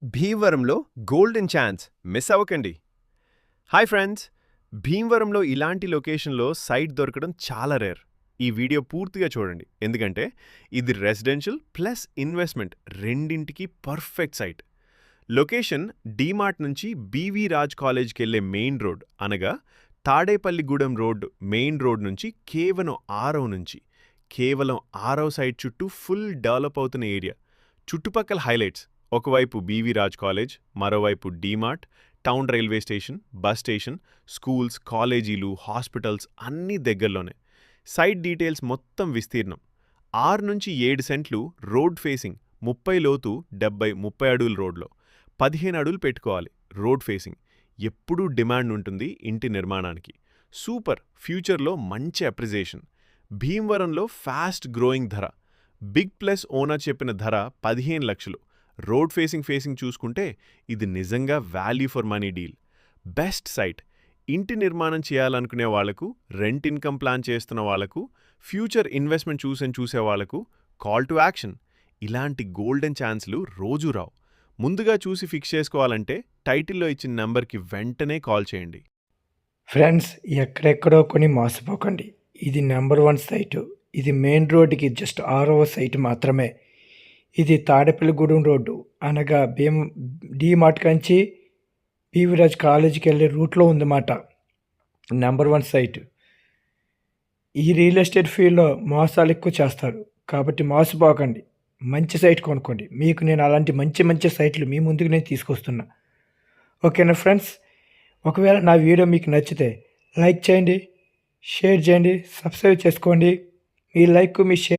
భీమవరంలో golden chance miss అవ్వకండి. Hi friends, భీమవరంలో ఇలాంటి లొకేషన్లో సైట్ దొరకడం చాలా రేర్. ఈ వీడియో పూర్తిగా చూడండి, ఎందుకంటే ఇది రెసిడెన్షియల్ ప్లస్ ఇన్వెస్ట్మెంట్ రెండింటికి పర్ఫెక్ట్ సైట్. లొకేషన్ డీమార్ట్ నుంచి బీవీ రాజ్ కాలేజ్కి వెళ్లే మెయిన్ రోడ్, అనగా తాడేపల్లిగూడెం రోడ్ మెయిన్ రోడ్ నుంచి కేవలం ఆరవ సైట్ చుట్టూ ఫుల్ డెవలప్ అవుతున్న ఏరియా. చుట్టుపక్కల హైలైట్స్: ఒకవైపు బీవీ రాజ్ కాలేజ్, మరోవైపు DMart, town railway station, bus station, schools, కాలేజీలు, హాస్పిటల్స్ అన్నీ దగ్గరలోనే. సైట్ డీటెయిల్స్ మొత్తం విస్తీర్ణం 6 నుంచి 7 సెంట్లు రోడ్ ఫేసింగ్, 30 లోతు 30 అడుగుల రోడ్లో 15 అడుగులు పెట్టుకోవాలి. రోడ్ ఫేసింగ్ ఎప్పుడూ డిమాండ్ ఉంటుంది ఇంటి నిర్మాణానికి. సూపర్, ఫ్యూచర్లో మంచి అప్రిజేషన్. భీమవరంలో ఫాస్ట్ గ్రోయింగ్ ధర. బిగ్ ప్లస్ ఓనర్ చెప్పిన ధర 15 లక్షలు. రోడ్ ఫేసింగ్ చూసుకుంటే ఇది నిజంగా value for money deal. Best site. ఇంటి నిర్మాణం చేయాలనుకునే వాళ్లకు, రెంట్ ఇన్కమ్ ప్లాన్ చేస్తున్న వాళ్లకు, ఫ్యూచర్ ఇన్వెస్ట్మెంట్ చూసే వాళ్లకు కాల్ టు యాక్షన్. ఇలాంటి గోల్డెన్ ఛాన్స్లు రోజూ రావు. ముందుగా చూసి ఫిక్స్ చేసుకోవాలంటే టైటిల్లో ఇచ్చిన నంబర్కి వెంటనే కాల్ చేయండి. ఫ్రెండ్స్, ఎక్కడెక్కడో కొని మోసపోకండి. ఇది నెంబర్ 1 సైటు. ఇది మెయిన్ రోడ్డుకి జస్ట్ 6వ సైటు మాత్రమే. ఇది తాడేపల్లిగూడెం రోడ్డు, అనగా డీమార్ట్ కంచి బీవీరాజ్ కాలేజీకి వెళ్ళే రూట్లో ఉందన్నమాట. Number 1 site. ఈ రియల్ ఎస్టేట్ ఫీల్డ్లో మోసాలు ఎక్కువ చేస్తారు, కాబట్టి మోసపోకండి. మంచి సైట్ కొనుక్కోండి. మీకు నేను అలాంటి మంచి సైట్లు మీ ముందుకు నేను తీసుకొస్తున్నా. ఓకేనా ఫ్రెండ్స్? ఒకవేళ నా వీడియో మీకు నచ్చితే లైక్ చేయండి, షేర్ చేయండి, సబ్స్క్రైబ్ చేసుకోండి. మీ లైక్, మీ షేర్